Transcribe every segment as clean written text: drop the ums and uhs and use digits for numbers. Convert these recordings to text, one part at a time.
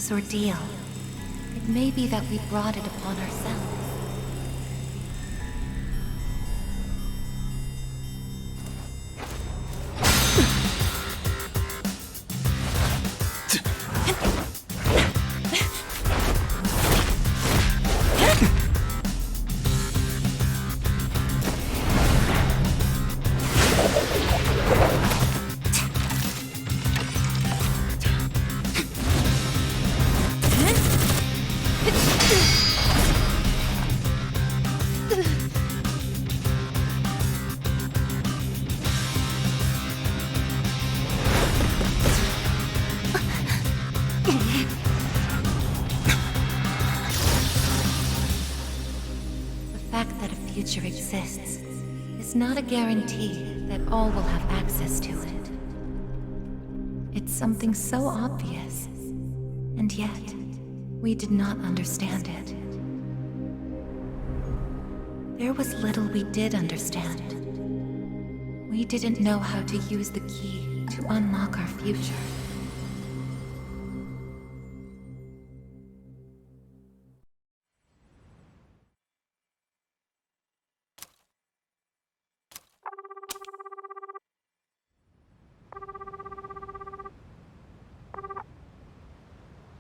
this ordeal. It may be that we brought it upon ourselves. Future exists is not a guarantee that all will have access to it. It's something so obvious, and yet we did not understand it. There was little we did understand. We didn't know how to use the key to unlock our future.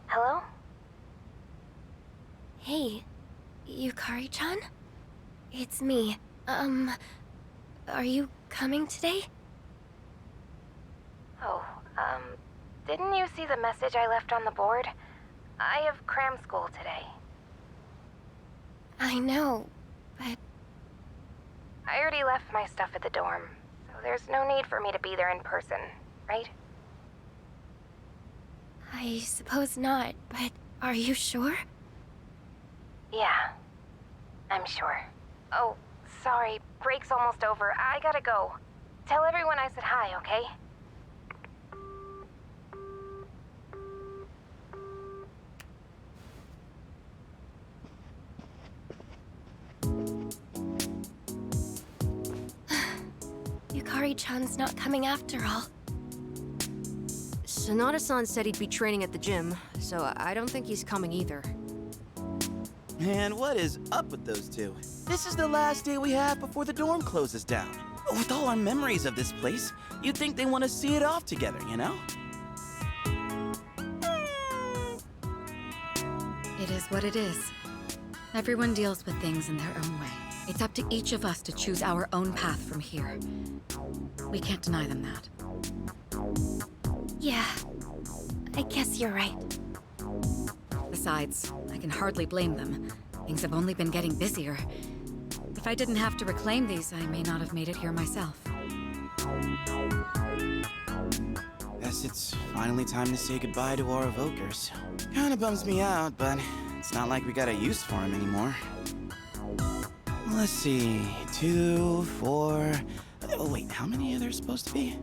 Hello? Hey, Yukari-chan? It's me. Are you coming today? Oh, didn't you see the message I left on the board? I have cram school today. I know, but... I already left my stuff at the dorm, so there's no need for me to be there in person, right? I suppose not, but are you sure? Yeah, I'm sure. Oh, sorry, break's almost over. I gotta go. Tell everyone I said hi, okay? Yukari-chan's not coming after all. Sonata-san said he'd be training at the gym, so I don't think he's coming either. Man, what is up with those two? This is the last day we have before the dorm closes down. With all our memories of this place, you'd think they want to see it off together, you know? It is what it is. Everyone deals with things in their own way. It's up to each of us to choose our own path from here. We can't deny them that. Yeah, I guess you're right. Besides, I can hardly blame them. Things have only been getting busier. If I didn't have to reclaim these, I may not have made it here myself. Guess it's finally time to say goodbye to our evokers. Kinda bums me out, but it's not like we got a use for them anymore. Let's see, 2, 4... Oh wait, how many are there supposed to be?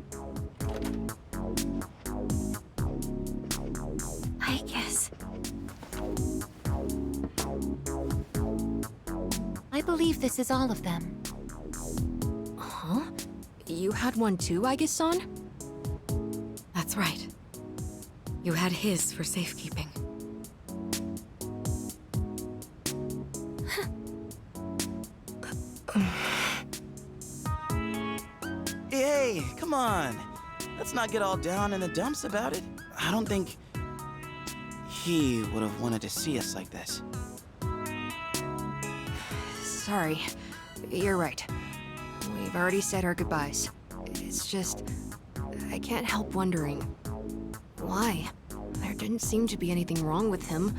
Aigis. I believe this is all of them. Huh? You had one too, Aigis-san? That's right. You had his for safekeeping. Hey, come on. Let's not get all down in the dumps about it. I don't think he would have wanted to see us like this. Sorry. You're right. We've already said our goodbyes. It's just... I can't help wondering... why? There didn't seem to be anything wrong with him.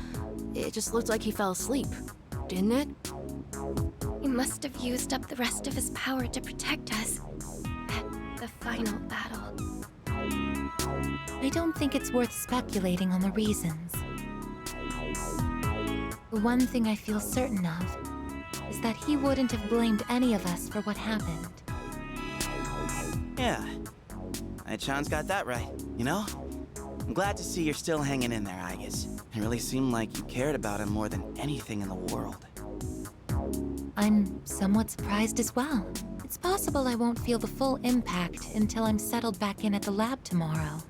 It just looked like he fell asleep, didn't it? He must have used up the rest of his power to protect us. At the final battle. I don't think it's worth speculating on the reasons. The one thing I feel certain of is that he wouldn't have blamed any of us for what happened. Yeah. Chan's got that right, you know? I'm glad to see you're still hanging in there, Aigis. It really seemed like you cared about him more than anything in the world. I'm somewhat surprised as well. It's possible I won't feel the full impact until I'm settled back in at the lab tomorrow.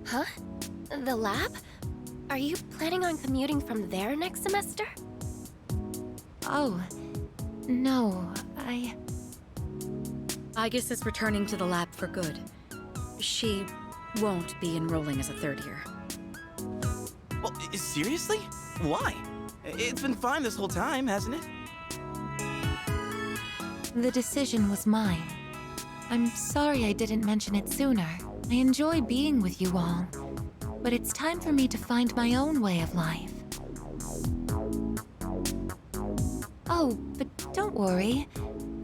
Huh? The lab? Are you planning on commuting from there next semester? Oh, no, Aigis is returning to the lab for good. She won't be enrolling as a third year. Well, seriously? Why? It's been fine this whole time, hasn't it? The decision was mine. I'm sorry I didn't mention it sooner. I enjoy being with you all. But it's time for me to find my own way of life. Oh, but don't worry.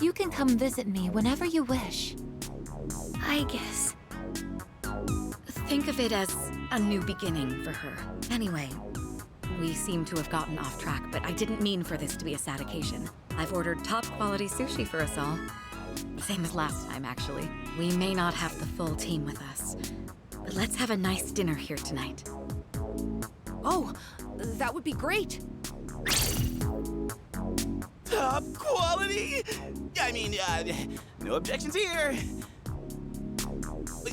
You can come visit me whenever you wish. Aigis. Think of it as a new beginning for her. Anyway, we seem to have gotten off track, but I didn't mean for this to be a sad occasion. I've ordered top-quality sushi for us all. Same as last time, actually. We may not have the full team with us, but let's have a nice dinner here tonight. Oh, that would be great. Top quality? I mean, no objections here.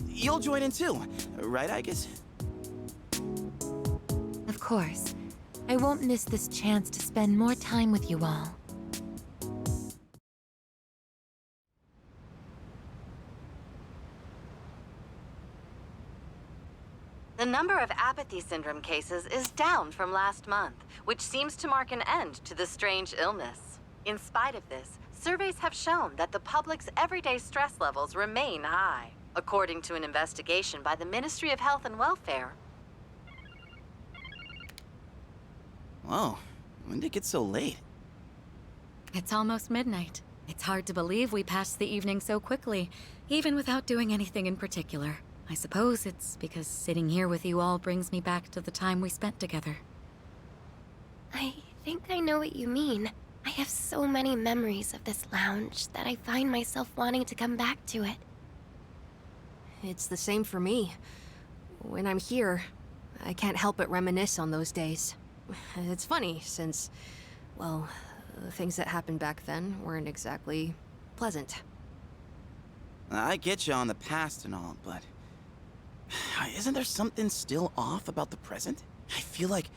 You'll join in too, right, Aigis? Of course. I won't miss this chance to spend more time with you all. The number of apathy syndrome cases is down from last month, which seems to mark an end to the strange illness. In spite of this, surveys have shown that the public's everyday stress levels remain high, according to an investigation by the Ministry of Health and Welfare. Whoa, when did it get so late? It's almost midnight. It's hard to believe we passed the evening so quickly, even without doing anything in particular. I suppose it's because sitting here with you all brings me back to the time we spent together. I think I know what you mean. I have so many memories of this lounge that I find myself wanting to come back to it. It's the same for me. When I'm here, I can't help but reminisce on those days. It's funny, since, well, the things that happened back then weren't exactly pleasant. I get you on the past and all, but isn't there something still off about the present? I feel like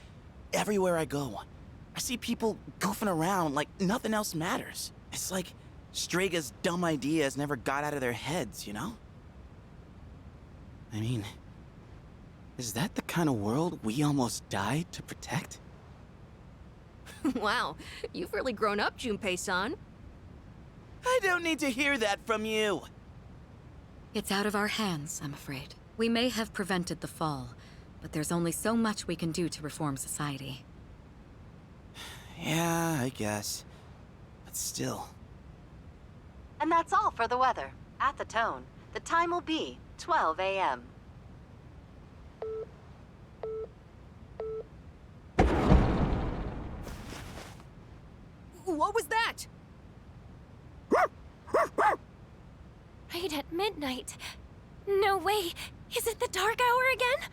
everywhere I go, I see people goofing around like nothing else matters. It's like Straga's dumb ideas never got out of their heads, you know? I mean, is that the kind of world we almost died to protect? Wow, you've really grown up, Junpei-san. I don't need to hear that from you. It's out of our hands, I'm afraid. We may have prevented the fall, but there's only so much we can do to reform society. Yeah, I guess. But still. And that's all for the weather. At the tone, the time will be 12 a.m. What was that? Right at midnight. No way. Is it the dark hour again?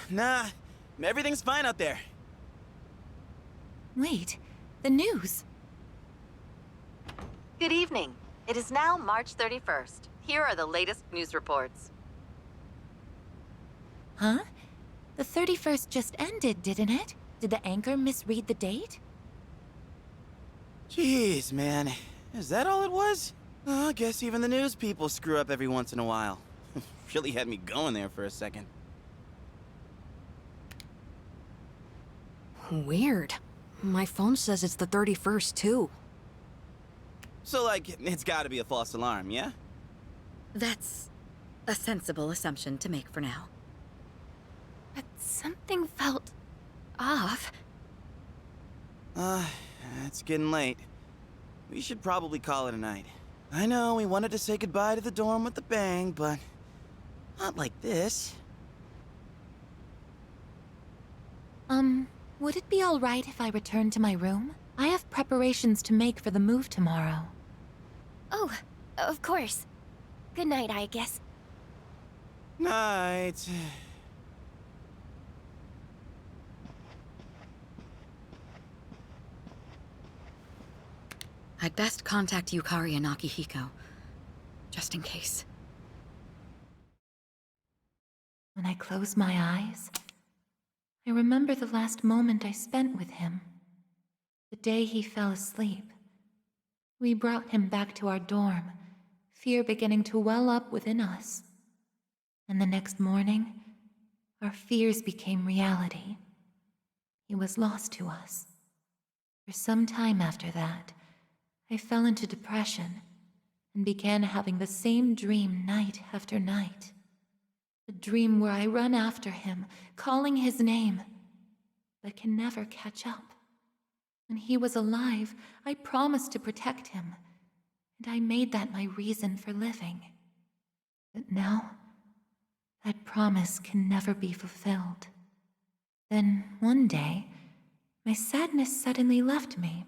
Nah, everything's fine out there. Wait, the news. Good evening. It is now March 31st. Here are the latest news reports. Huh? The 31st just ended, didn't it? Did the anchor misread the date? Jeez, man. Is that all it was? Oh, I guess even the news people screw up every once in a while. Really had me going there for a second. Weird. My phone says it's the 31st, too. So, like, it's gotta be a false alarm, yeah? That's a sensible assumption to make for now. But something felt off. It's getting late. We should probably call it a night. I know we wanted to say goodbye to the dorm with a bang, but not like this. Would it be all right if I return to my room? I have preparations to make for the move tomorrow. Oh, of course. Good night, I guess. Night. I'd best contact Yukari and Akihiko, just in case. close my eyes, I remember the last moment I spent with him. The day he fell asleep. We brought him back to our dorm, fear beginning to well up within us. And the next morning, our fears became reality. He was lost to us. For some time after that, I fell into depression and began having the same dream night after night. A dream where I run after him, calling his name, but can never catch up. When he was alive, I promised to protect him, and I made that my reason for living. But now, that promise can never be fulfilled. Then, one day, my sadness suddenly left me,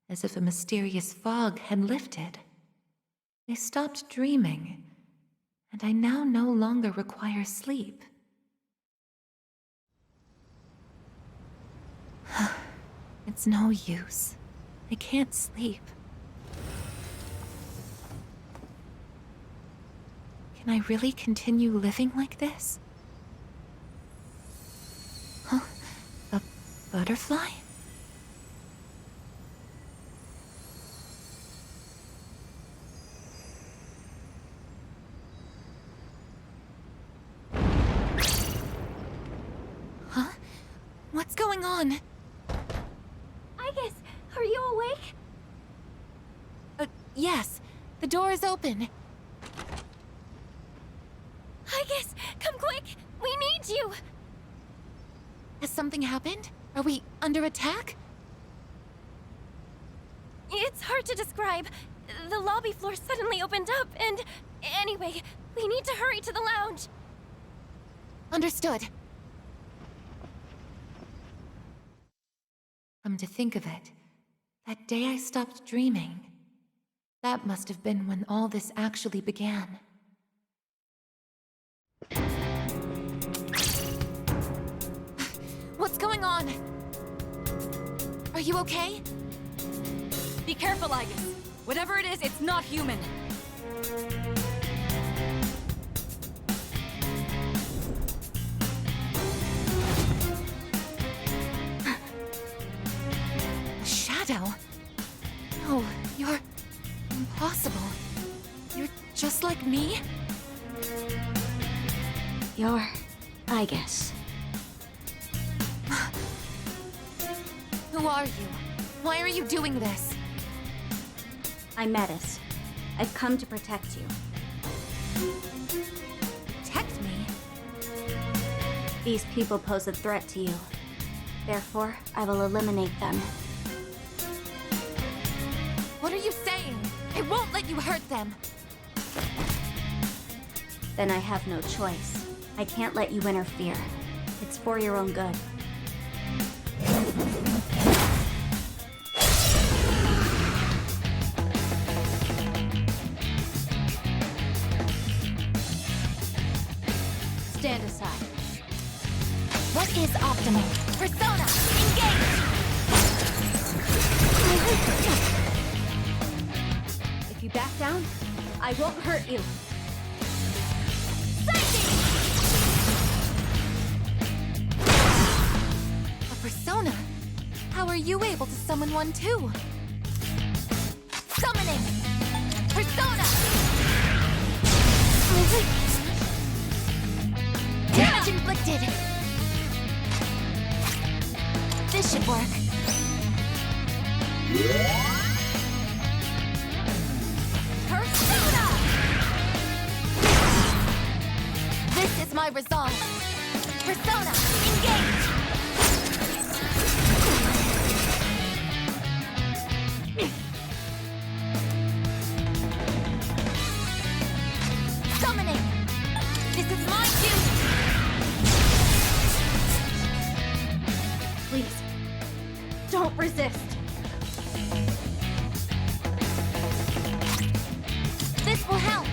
as if a mysterious fog had lifted. I stopped dreaming, and I now no longer require sleep. It's no use. I can't sleep. Can I really continue living like this? Huh? A butterfly? Huh? What's going on? Aigis, are you awake? Yes. The door is open. Aigis, come quick! We need you! Has something happened? Are we under attack? It's hard to describe. The lobby floor suddenly opened up, and... Anyway, we need to hurry to the lounge. Understood. Come to think of it, that day I stopped dreaming. That must have been when all this actually began. What's going on? Are you okay? Be careful, Aigis. Whatever it is, it's not human. A shadow? No, you're... impossible. You're just like me? You're... Aigis. Who are you? Why are you doing this? I'm Metis. I've come to protect you. Protect me? These people pose a threat to you. Therefore, I will eliminate them. What are you saying? I won't let you hurt them! Then I have no choice. I can't let you interfere. It's for your own good. Stand aside. What is optimal? Persona! Engage! If you back down, I won't hurt you. A persona? How are you able to summon one too? Summoning! Persona! Damage inflicted! This should work. Persona! This is my resolve. Persona, engage! Summoning! This is my duty! Please, don't resist. This will help!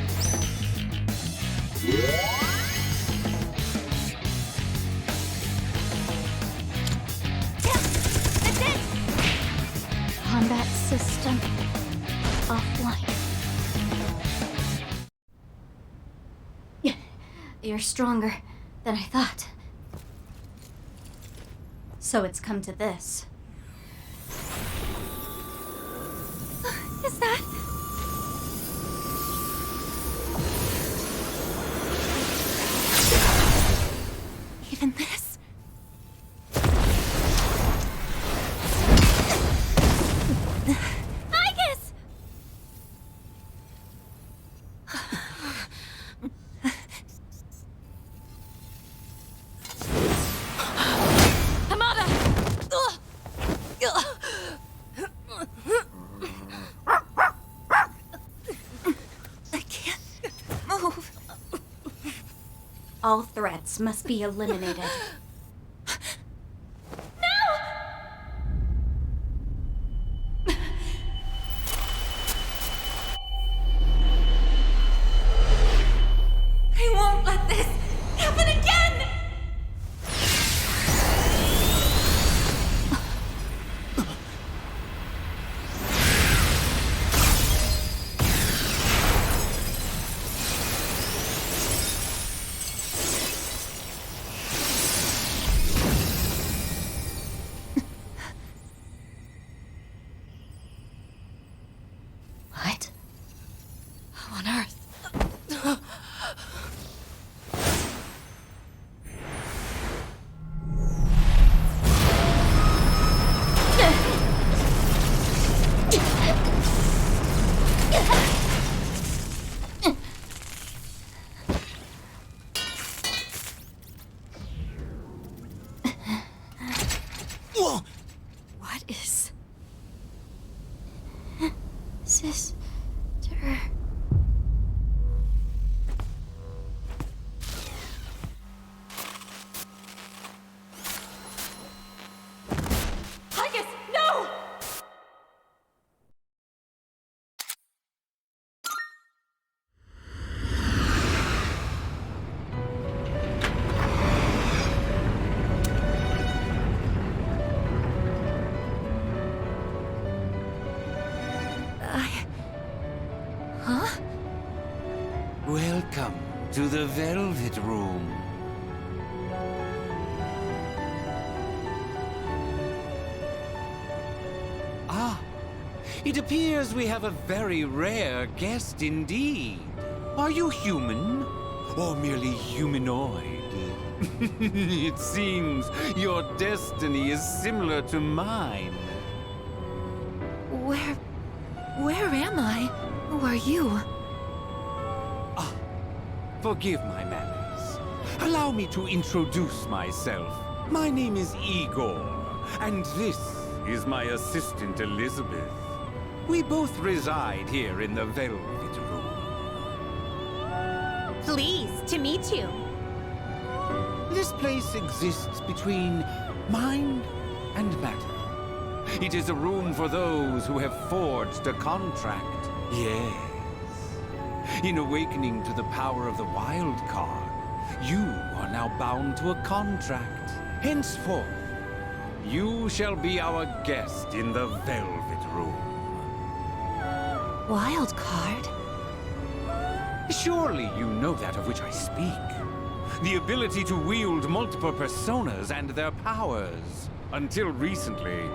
That's it! Combat system offline. You're stronger. than I thought. So it's come to this. Is that... even this? Aigis! Hamada! I can't move. All threats must be eliminated. I won't let this happen again! What? How on earth? Whoa! What is... Sister. Aigis, no! Huh? Welcome to the Velvet Room. Ah, it appears we have a very rare guest indeed. Are you human? Or merely humanoid? It seems your destiny is similar to mine. Where am I? Who are you? Ah, forgive my manners. Allow me to introduce myself. My name is Igor, and this is my assistant Elizabeth. We both reside here in the Velvet Room. Pleased to meet you. This place exists between mind and matter. It is a room for those who have forged a contract. Yes. In awakening to the power of the wild card, you are now bound to a contract. Henceforth, you shall be our guest in the Velvet Room. Wild card? Surely you know that of which I speak. The ability to wield multiple personas and their powers. Until recently,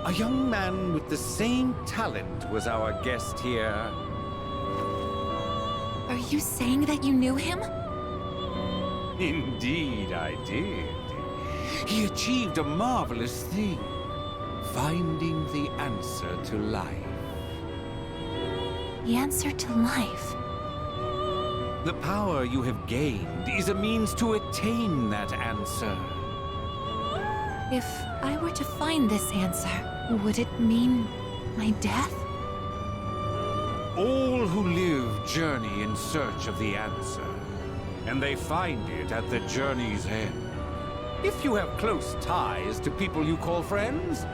a young man with the same talent was our guest here. Are you saying that you knew him? Indeed, I did. He achieved a marvelous thing, finding the answer to life. The answer to life. The power you have gained is a means to attain that answer. If I were to find this answer, would it mean my death? All who live journey in search of the answer, and they find it at the journey's end. If you have close ties to people you call friends,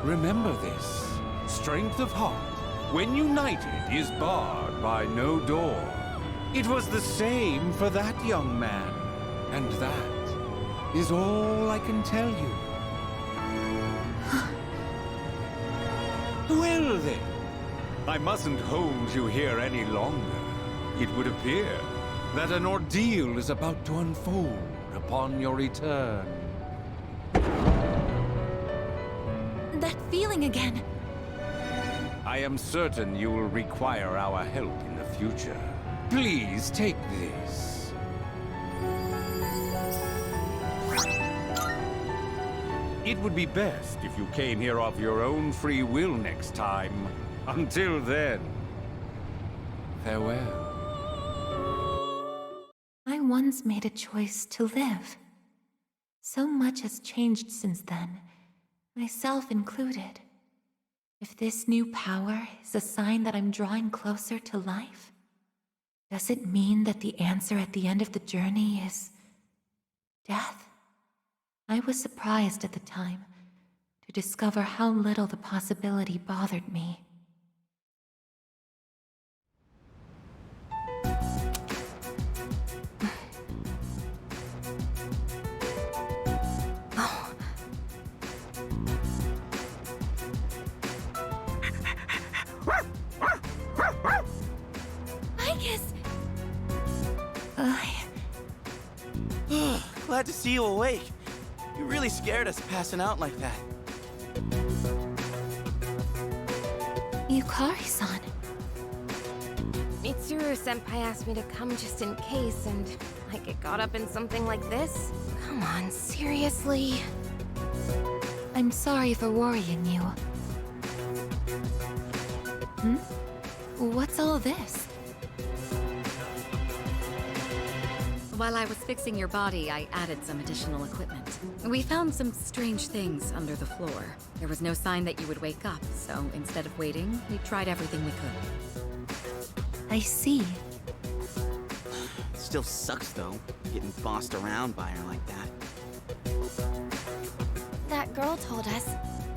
remember this. Strength of heart, when united, is barred by no door. It was the same for that young man, and that is all I can tell you. Well then, I mustn't hold you here any longer. It would appear that an ordeal is about to unfold upon your return. That feeling again. I am certain you will require our help in the future. Please take this. It would be best if you came here of your own free will next time. Until then, farewell. I once made a choice to live. So much has changed since then, myself included. If this new power is a sign that I'm drawing closer to life, does it mean that the answer at the end of the journey is death? I was surprised at the time to discover how little the possibility bothered me. Aigis! Glad to see you awake. You really scared us passing out like that. Yukari-san. Mitsuru-senpai asked me to come just in case, and I get caught up in something like this? Come on, seriously? I'm sorry for worrying you. What's all this? While I was fixing your body, I added some additional equipment. We found some strange things under the floor. There was no sign that you would wake up, so instead of waiting, we tried everything we could. I see. Still sucks, though, getting bossed around by her like that. That girl told us,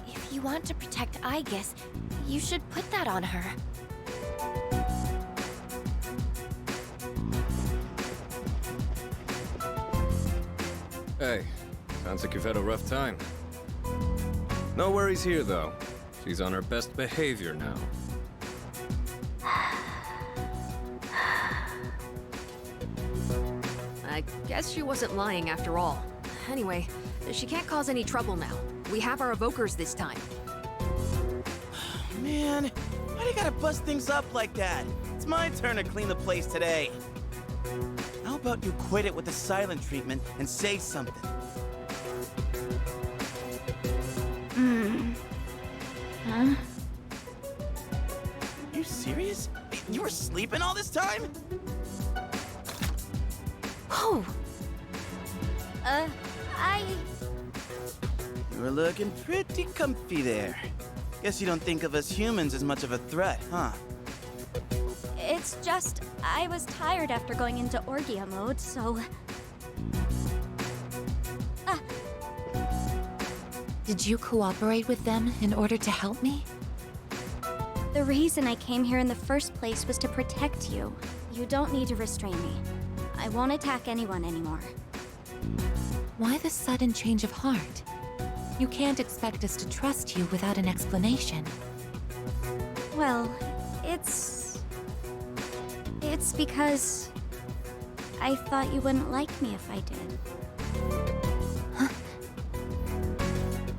if you want to protect Aigis, you should put that on her. Hey, sounds like you've had a rough time. No worries here, though. She's on her best behavior now. I guess she wasn't lying after all. Anyway, she can't cause any trouble now. We have our evokers this time. Man, why do you gotta bust things up like that? It's my turn to clean the place today. How about you quit it with the silent treatment and say something? Huh? You serious? You were sleeping all this time? Oh! You were looking pretty comfy there. Guess you don't think of us humans as much of a threat, huh? It's just, I was tired after going into Orgia mode, so... Did you cooperate with them in order to help me? The reason I came here in the first place was to protect you. You don't need to restrain me. I won't attack anyone anymore. Why the sudden change of heart? You can't expect us to trust you without an explanation. Well, It's because... I thought you wouldn't like me if I did.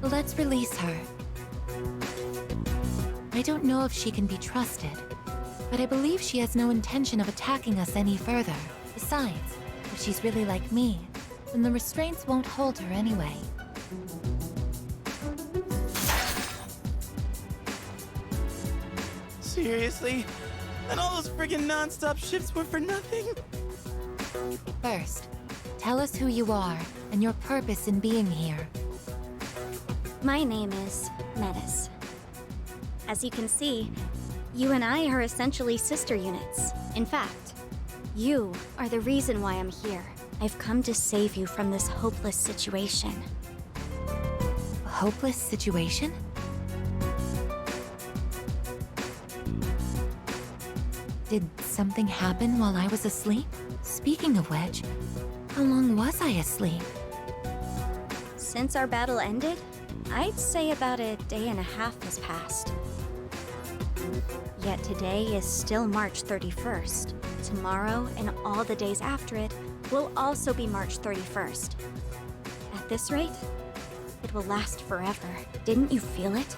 Let's release her. I don't know if she can be trusted, but I believe she has no intention of attacking us any further. Besides, if she's really like me, then the restraints won't hold her anyway. Seriously? And all those friggin' non-stop shifts were for nothing? First, tell us who you are and your purpose in being here. My name is Metis. As you can see, you and I are essentially sister units. In fact, you are the reason why I'm here. I've come to save you from this hopeless situation. A hopeless situation? Did something happen while I was asleep? Speaking of which, how long was I asleep? Since our battle ended, I'd say about a day and a half has passed. Yet today is still March 31st. Tomorrow and all the days after it will also be March 31st. At this rate, it will last forever. Didn't you feel it?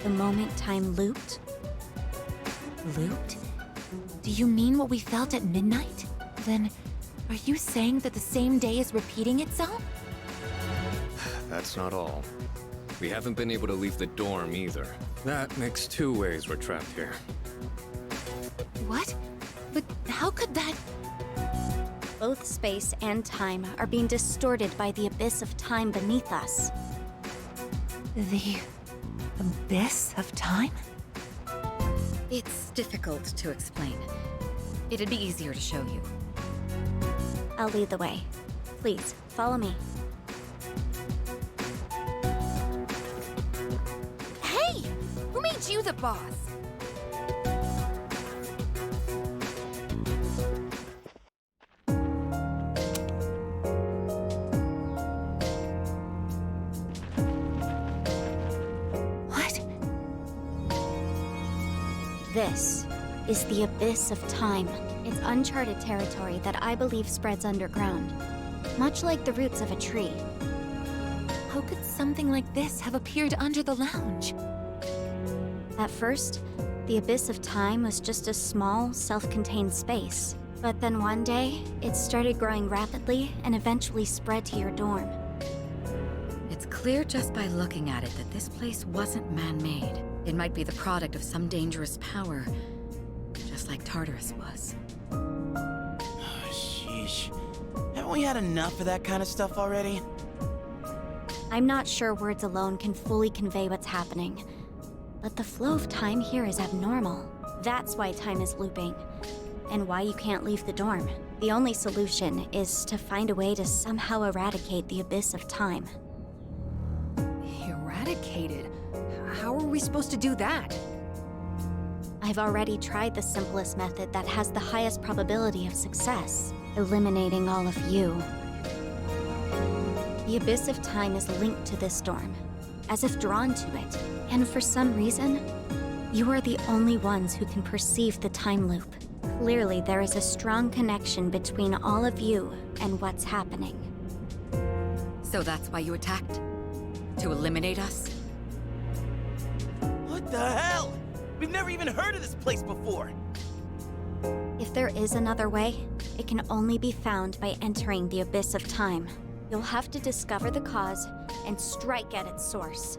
The moment time looped? Looped? Do you mean what we felt at midnight? Then, are you saying that the same day is repeating itself? That's not all. We haven't been able to leave the dorm either. That makes 2 ways we're trapped here. What? But how could that... Both space and time are being distorted by the abyss of time beneath us. The... abyss of time? It's difficult to explain. It'd be easier to show you. I'll lead the way. Please, follow me. Hey! Who made you the boss? What? This is the abyss of time. It's uncharted territory that I believe spreads underground, much like the roots of a tree. How could something like this have appeared under the lounge? At first, the abyss of time was just a small, self-contained space. But then one day, it started growing rapidly and eventually spread to your dorm. It's clear just by looking at it that this place wasn't man-made. It might be the product of some dangerous power, just like Tartarus was. Sheesh. Haven't we had enough of that kind of stuff already? I'm not sure words alone can fully convey what's happening, but the flow of time here is abnormal. That's why time is looping, and why you can't leave the dorm. The only solution is to find a way to somehow eradicate the abyss of time. Eradicated? How are we supposed to do that? I've already tried the simplest method that has the highest probability of success, eliminating all of you. The abyss of time is linked to this dorm, as if drawn to it, and for some reason, you are the only ones who can perceive the time loop. Clearly, there is a strong connection between all of you and what's happening. So that's why you attacked? To eliminate us? What the hell? We've never even heard of this place before. If there is another way, it can only be found by entering the abyss of time. You'll have to discover the cause and strike at its source.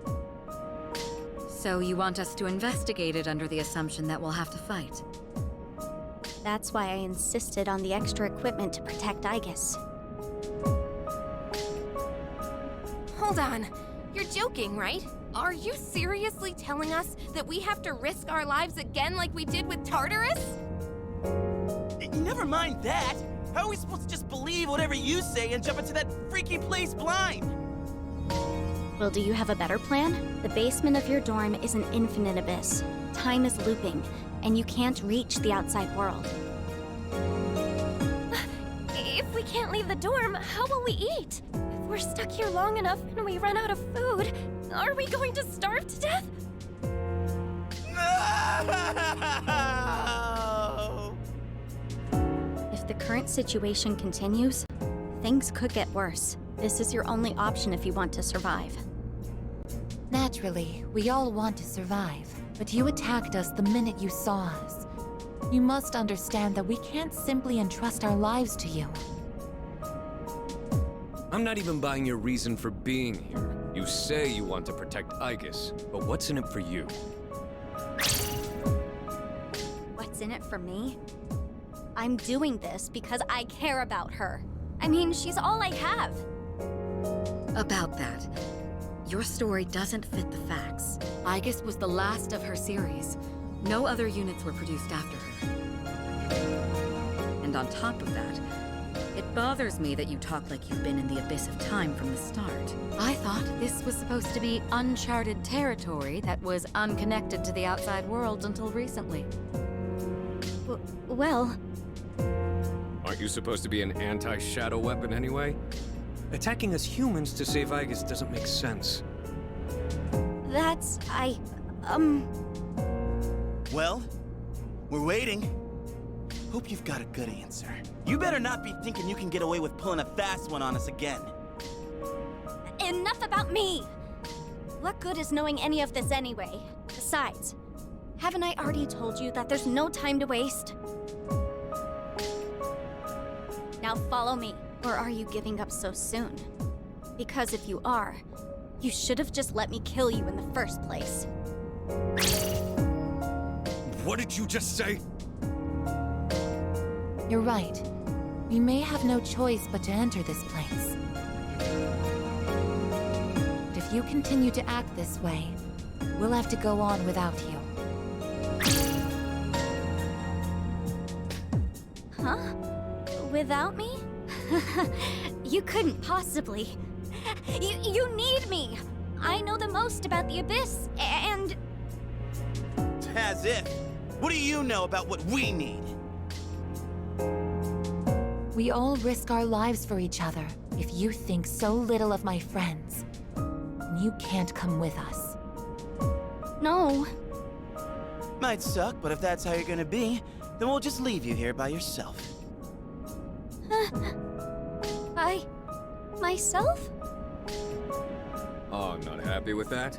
So you want us to investigate it under the assumption that we'll have to fight? That's why I insisted on the extra equipment to protect Aigis. Hold on. You're joking, right? Are you seriously telling us that we have to risk our lives again like we did with Tartarus? Never mind that. How are we supposed to just believe whatever you say and jump into that freaky place blind? Well, do you have a better plan? The basement of your dorm is an infinite abyss. Time is looping, and you can't reach the outside world. If we can't leave the dorm, how will we eat? If we're stuck here long enough and we run out of food, are we going to starve to death? No! If the current situation continues, things could get worse. This is your only option if you want to survive. Naturally, we all want to survive, but you attacked us the minute you saw us. You must understand that we can't simply entrust our lives to you. I'm not even buying your reason for being here. You say you want to protect Aigis, but what's in it for you? What's in it for me? I'm doing this because I care about her. I mean, she's all I have. About that, your story doesn't fit the facts. Aigis was the last of her series. No other units were produced after her. And on top of that, it bothers me that you talk like you've been in the abyss of time from the start. I thought this was supposed to be uncharted territory that was unconnected to the outside world until recently. Well, Aren't you supposed to be an anti-shadow weapon anyway? Attacking us humans to save Aigis doesn't make sense. that's... Well, we're waiting. Hope you've got a good answer. You better not be thinking you can get away with pulling a fast one on us again. Enough about me! What good is knowing any of this anyway? Besides, haven't I already told you that there's no time to waste? Now follow me, or are you giving up so soon? Because if you are, you should have just let me kill you in the first place. What did you just say? You're right. We may have no choice but to enter this place. But if you continue to act this way, we'll have to go on without you. Huh? Without me? You couldn't possibly. You need me! I know the most about the Abyss, and... As if. What do you know about what we need? We all risk our lives for each other. If you think so little of my friends, you can't come with us. No. Might suck, but if that's how you're gonna be, then we'll just leave you here by yourself. Myself? Oh, I'm not happy with that.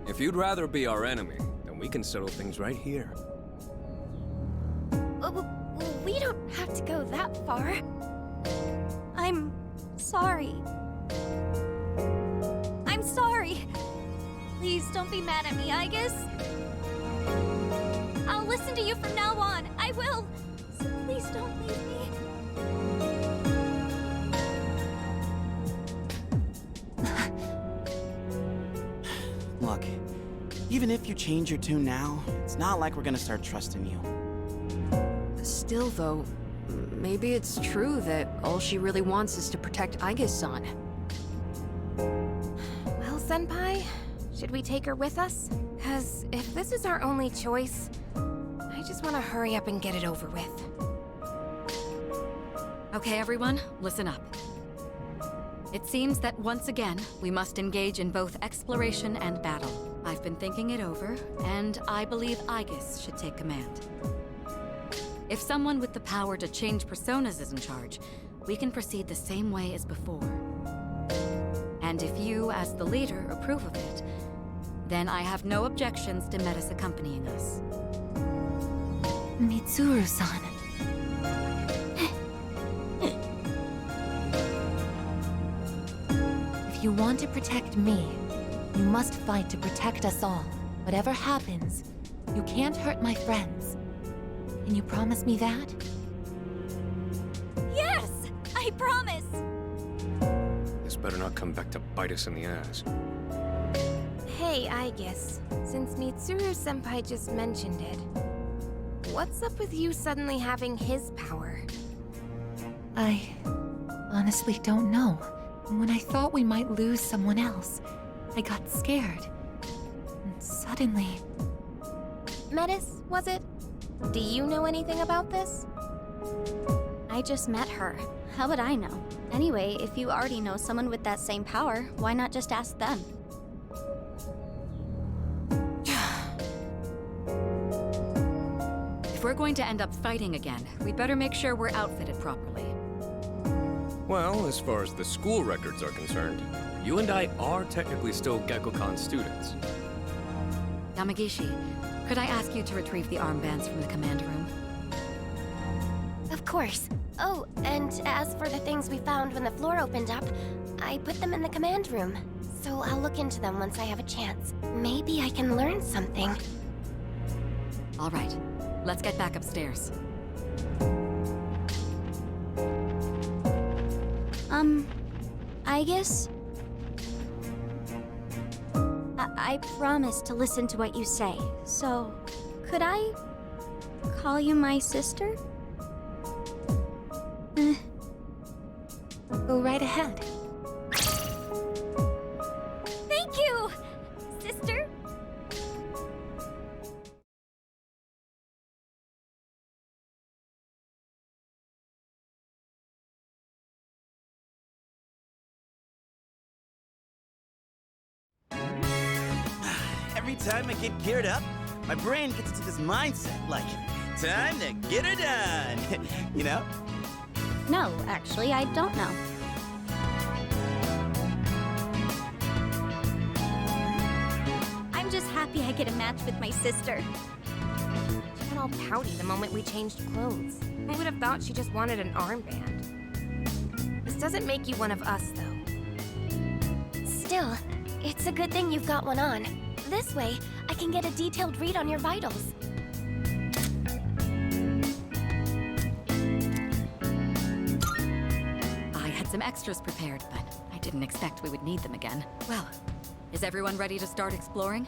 If you'd rather be our enemy, then we can settle things right here. We don't have to go that far. I'm sorry. I'm sorry. Please don't be mad at me, Aigis. I'll listen to you from now on. I will. So please don't leave me. Look, even if you change your tune now, it's not like we're gonna start trusting you. Still, though, maybe it's true that all she really wants is to protect Aigis-san. Well, Senpai, should we take her with us? 'Cause if this is our only choice, I just want to hurry up and get it over with. Okay, everyone, listen up. It seems that once again, we must engage in both exploration and battle. I've been thinking it over, and I believe Aigis should take command. If someone with the power to change personas is in charge, we can proceed the same way as before. And if you, as the leader, approve of it, then I have no objections to Metis accompanying us. Mitsuru-san. If you want to protect me, you must fight to protect us all. Whatever happens, you can't hurt my friends. Can you promise me that? Yes! I promise! This better not come back to bite us in the ass. Hey, Aigis, since Mitsuru-senpai just mentioned it, what's up with you suddenly having his power? I honestly don't know. When I thought we might lose someone else, I got scared. And suddenly... Metis, was it? Do you know anything about this? I just met her. How would I know? Anyway, if you already know someone with that same power, why not just ask them? If we're going to end up fighting again, we'd better make sure we're outfitted properly. Well, as far as the school records are concerned, you and I are technically still Gekkokan students. Yamagishi, could I ask you to retrieve the armbands from the command room? Of course. Oh, and as for the things we found when the floor opened up, I put them in the command room. So I'll look into them once I have a chance. Maybe I can learn something. All right, let's get back upstairs. Aigis? I promise to listen to what you say, so could I call you my sister? Go right ahead. Thank you, sister! Every time I get geared up, my brain gets into this mindset, like, time to get her done. You know? No, actually, I don't know. I'm just happy I get a match with my sister. She got all pouty the moment we changed clothes. I would have thought she just wanted an armband. This doesn't make you one of us, though. Still, it's a good thing you've got one on. This way, I can get a detailed read on your vitals. I had some extras prepared, but I didn't expect we would need them again. Well, is everyone ready to start exploring?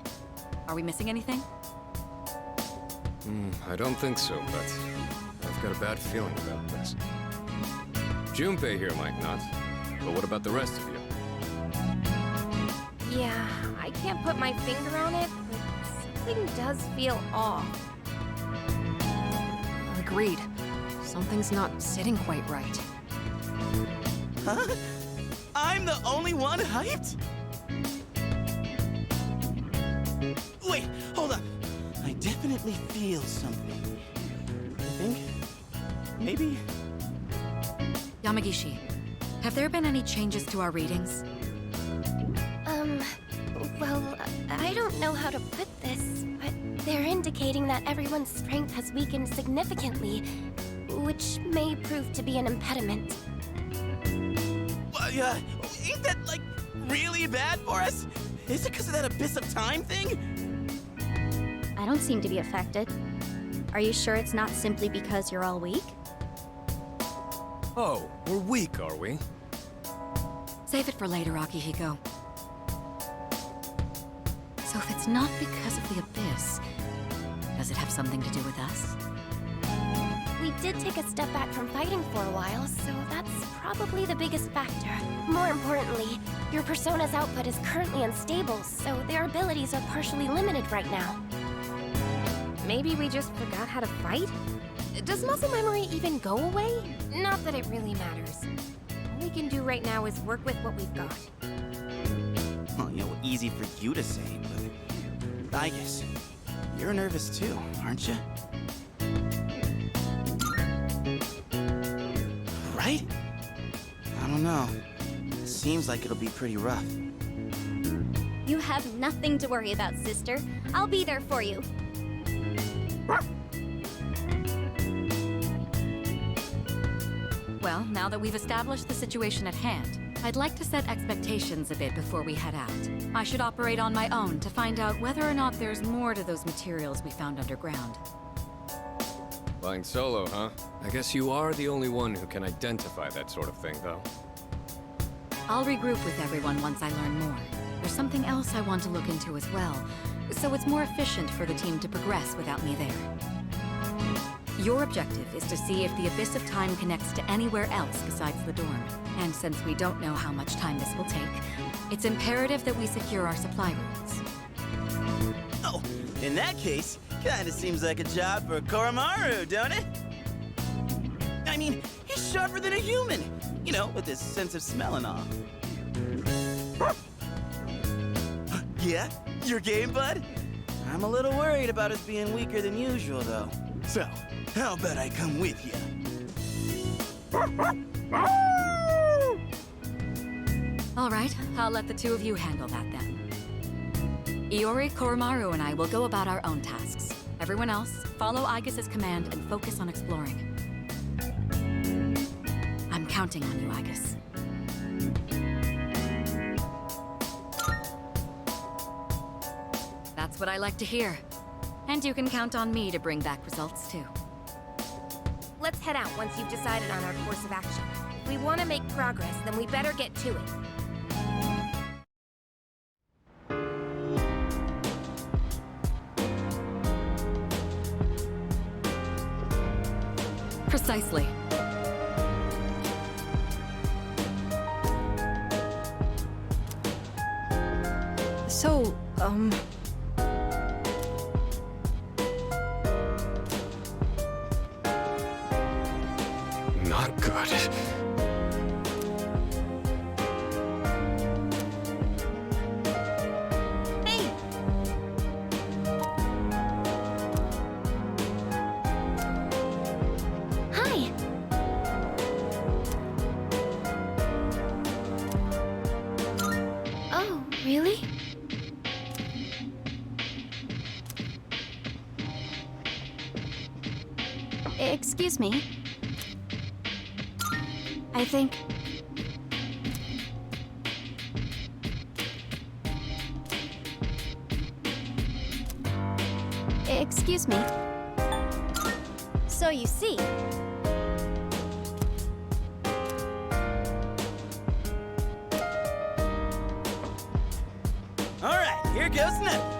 Are we missing anything? I don't think so, but I've got a bad feeling about this. Junpei here might not, but what about the rest of you? Yeah, I can't put my finger on it, but something does feel off. Agreed. Something's not sitting quite right. Huh? I'm the only one hyped? Wait, hold up. I definitely feel something. I think... maybe... Yamagishi, have there been any changes to our readings? Well, I don't know how to put this, but they're indicating that everyone's strength has weakened significantly, which may prove to be an impediment. Ain't that, like, really bad for us? Is it because of that Abyss of Time thing? I don't seem to be affected. Are you sure it's not simply because you're all weak? Oh, we're weak, are we? Save it for later, Akihiko. So if it's not because of the Abyss, does it have something to do with us? We did take a step back from fighting for a while, so that's probably the biggest factor. More importantly, your Persona's output is currently unstable, so their abilities are partially limited right now. Maybe we just forgot how to fight? Does muscle memory even go away? Not that it really matters. All we can do right now is work with what we've got. Well, easy for you to say, but... Aigis, you're nervous too, aren't you? Right? I don't know. Seems like it'll be pretty rough. You have nothing to worry about, sister. I'll be there for you. Well, now that we've established the situation at hand, I'd like to set expectations a bit before we head out. I should operate on my own to find out whether or not there's more to those materials we found underground. Flying solo, huh? I guess you are the only one who can identify that sort of thing, though. I'll regroup with everyone once I learn more. There's something else I want to look into as well, so it's more efficient for the team to progress without me there. Your objective is to see if the Abyss of Time connects to anywhere else besides the dorm. And since we don't know how much time this will take, it's imperative that we secure our supply routes. Oh, in that case, kinda seems like a job for Koromaru, don't it? I mean, he's sharper than a human, with his sense of smell and all. Yeah? Your game, bud? I'm a little worried about us being weaker than usual, though. So, how about I come with you? All right, I'll let the two of you handle that then. Iori, Koromaru, and I will go about our own tasks. Everyone else, follow Aigis' command and focus on exploring. I'm counting on you, Aigis. That's what I like to hear. And you can count on me to bring back results, too. Let's head out once you've decided on our course of action. If we want to make progress, then we better get to it. Precisely. So, Not good. Hey! Oh, really? Excuse me. I think... Excuse me. So you see... All right, here goes nothing.